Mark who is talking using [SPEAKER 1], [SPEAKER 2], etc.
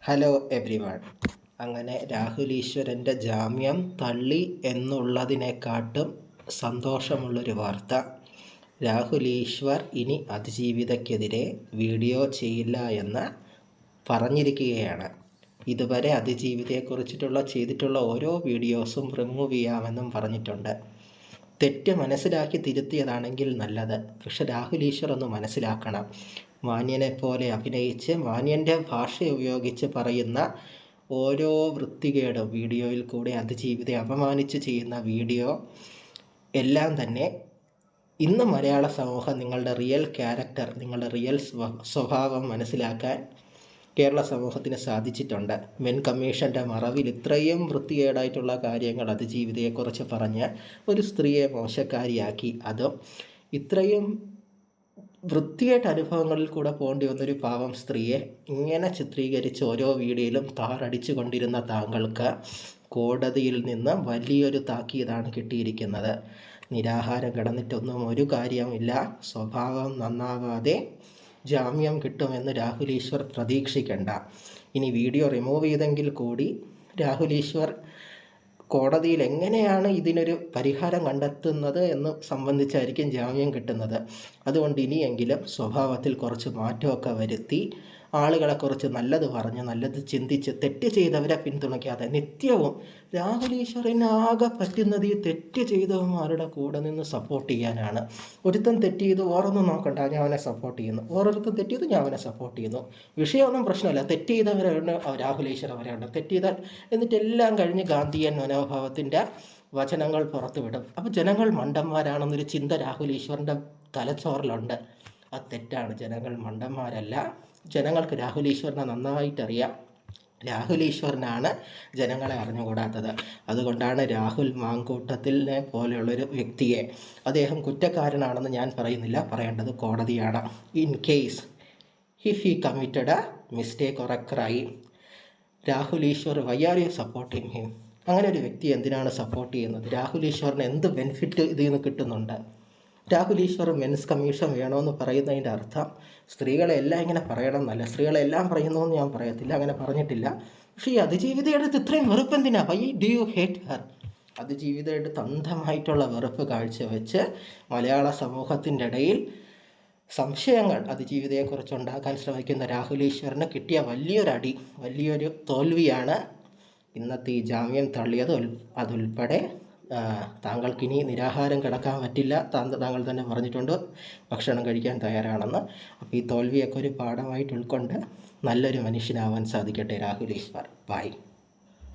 [SPEAKER 1] Hello everyone. അങ്ങനെ രാഹുൽ ഈശ്വരൻ്റെ ജാമ്യം തള്ളി എന്നുള്ളതിനെക്കാട്ടും സന്തോഷമുള്ളൊരു വാർത്ത. രാഹുൽ ഈശ്വർ ഇനി അതിജീവിതയ്ക്കെതിരെ വീഡിയോ ചെയ്യില്ല എന്ന് പറഞ്ഞിരിക്കുകയാണ്. ഇതുവരെ അതിജീവിതയെക്കുറിച്ചിട്ടുള്ള ചെയ്തിട്ടുള്ള ഓരോ വീഡിയോസും റിമൂവ് ചെയ്യാമെന്നും പറഞ്ഞിട്ടുണ്ട്. തെറ്റ് മനസ്സിലാക്കി തിരുത്തിയതാണെങ്കിൽ നല്ലത്. പക്ഷെ രാഹുൽ ഈശ്വർ ഒന്ന് മനസ്സിലാക്കണം, മാന്യനെ പോലെ അഭിനയിച്ച് മാന്യൻ്റെ ഭാഷ ഉപയോഗിച്ച് പറയുന്ന ഓരോ വൃത്തികേടും വീഡിയോയിൽ കൂടെ അതിജീവിതയെ അപമാനിച്ച് ചെയ്യുന്ന വീഡിയോ എല്ലാം തന്നെ ഇന്ന് മലയാള സമൂഹം നിങ്ങളുടെ റിയൽ ക്യാരക്ടർ, നിങ്ങളുടെ റിയൽ സ്വഭാവം മനസ്സിലാക്കാൻ കേരള സമൂഹത്തിന് സാധിച്ചിട്ടുണ്ട്. മെൻ കമ്മീഷൻ്റെ മറവിൽ ഇത്രയും വൃത്തികേടായിട്ടുള്ള കാര്യങ്ങൾ അതിജീവിതയെക്കുറിച്ച് പറഞ്ഞ് ഒരു സ്ത്രീയെ മോശക്കാരിയാക്കി, അതും ഇത്രയും വൃത്തികെട്ട അനുഭവങ്ങളിൽ കൂടെ പോകേണ്ടി വന്നൊരു പാവം സ്ത്രീയെ ഇങ്ങനെ ചിത്രീകരിച്ച് ഓരോ വീഡിയോയിലും താറടിച്ചു കൊണ്ടിരുന്ന താങ്കൾക്ക് കോടതിയിൽ നിന്ന് വലിയൊരു താക്കീതാണ് കിട്ടിയിരിക്കുന്നത്. നിരാഹാരം കിടന്നിട്ടൊന്നും ഒരു കാര്യമില്ല, സ്വഭാവം നന്നാവാതെ ജാമ്യം കിട്ടുമെന്ന് രാഹുൽ ഈശ്വർ പ്രതീക്ഷിക്കേണ്ട. ഇനി വീഡിയോ റിമൂവ് ചെയ്തെങ്കിൽ കൂടി രാഹുൽ ഈശ്വർ കോടതിയിൽ എങ്ങനെയാണ് ഇതിനൊരു പരിഹാരം കണ്ടെത്തുന്നത് എന്ന് സംബന്ധിച്ചായിരിക്കും ജാമ്യം കിട്ടുന്നത്. അതുകൊണ്ട് ഇനിയെങ്കിലും സ്വഭാവത്തിൽ കുറച്ച് മാറ്റമൊക്കെ വരുത്തി ആളുകളെക്കുറിച്ച് നല്ലത് പറഞ്ഞ് നല്ലത് ചിന്തിച്ച് തെറ്റ് ചെയ്തവരെ പിന്തുണയ്ക്കാതെ നിത്യവും രാഹുൽ ഈശ്വറിന് ആകെ പറ്റുന്നത് ഈ തെറ്റ് ചെയ്തവന്മാരുടെ കൂടെ നിന്ന് സപ്പോർട്ട് ചെയ്യാനാണ്. ഒരുത്തൻ തെറ്റ് ചെയ്ത് ഓരോന്നും നോക്കണ്ട, ഞാൻ അവനെ സപ്പോർട്ട് ചെയ്യുന്നു, ഓരോരുത്തൻ തെറ്റ് ചെയ്ത് ഞാൻ അവനെ സപ്പോർട്ട് ചെയ്യുന്നു. വിഷയമൊന്നും പ്രശ്നമല്ല, തെറ്റ് ചെയ്തവരാണ് രാഹുൽ ഈശ്വർ, അവരാണ് തെറ്റ് ചെയ്താൽ. എന്നിട്ട് എല്ലാം കഴിഞ്ഞ് ഗാന്ധിയൻ മനോഭാവത്തിൻ്റെ വചനങ്ങൾ പുറത്തുവിടും. അപ്പോൾ ജനങ്ങൾ മണ്ടന്മാരാണെന്നൊരു ചിന്ത രാഹുൽ ഈശ്വറിൻ്റെ തലച്ചോറിലുണ്ട്. അത് തെറ്റാണ്. ജനങ്ങൾ മണ്ടന്മാരല്ല. ജനങ്ങൾക്ക് രാഹുൽ ഈശ്വറിനെ നന്നായിട്ടറിയാം. രാഹുൽ ഈശ്വറിനാണ് ജനങ്ങളെ അറിഞ്ഞുകൂടാത്തത്. അതുകൊണ്ടാണ് രാഹുൽ മാങ്കൂട്ടത്തിനെ പോലെയുള്ളൊരു വ്യക്തിയെ, അദ്ദേഹം കുറ്റക്കാരനാണെന്ന് ഞാൻ പറയുന്നില്ല, പറയേണ്ടത് കോടതിയാണ്. In case if he committed a mistake or a crime, Rahul Easwar why are you supporting him? അങ്ങനെ ഒരു വ്യക്തി എന്തിനാണ് സപ്പോർട്ട് ചെയ്യുന്നത്? രാഹുൽ ഈശ്വറിന് എന്ത് ബെനിഫിറ്റ് ഇതിൽ നിന്ന് കിട്ടുന്നുണ്ട്? രാഹുൽ ഈശ്വർ മെൻസ് കമ്മീഷൻ വേണമെന്ന് പറയുന്നതിൻ്റെ അർത്ഥം സ്ത്രീകളെ എല്ലാം ഇങ്ങനെ പറയണം എന്നല്ല. സ്ത്രീകളെല്ലാം പറയുന്നതെന്ന് ഞാൻ പറയത്തില്ല, അങ്ങനെ പറഞ്ഞിട്ടില്ല. പക്ഷേ ഈ അതിജീവിതയുടെ ഇത്രയും വെറുപ്പ് എന്തിനാ? Why do you hate her? അതിജീവിതയുടെ അന്ധമായിട്ടുള്ള വെറുപ്പ് കാഴ്ചവെച്ച് മലയാള സമൂഹത്തിൻ്റെ ഇടയിൽ സംശയങ്ങൾ അതിജീവിതയെക്കുറിച്ച് ഉണ്ടാക്കാൻ ശ്രമിക്കുന്ന രാഹുൽ ഈശ്വറിന് കിട്ടിയ വലിയൊരടി, വലിയൊരു തോൽവിയാണ് ഇന്നത്തെ ഈ ജാമ്യം തള്ളിയത്. അതുൾപ്പെടെ താങ്കൾക്കിനി നിരാഹാരം കിടക്കാൻ പറ്റില്ല, താങ്കൾ തന്നെ പറഞ്ഞിട്ടുണ്ട് ഭക്ഷണം കഴിക്കാൻ തയ്യാറാണെന്ന്. അപ്പോൾ ഈ തോൽവിയൊക്കെ ഒരു പാഠമായിട്ട് ഉൾക്കൊണ്ട് നല്ലൊരു മനുഷ്യനാവാൻ സാധിക്കട്ടെ രാഹുൽ ഈശ്വർ. ബൈ.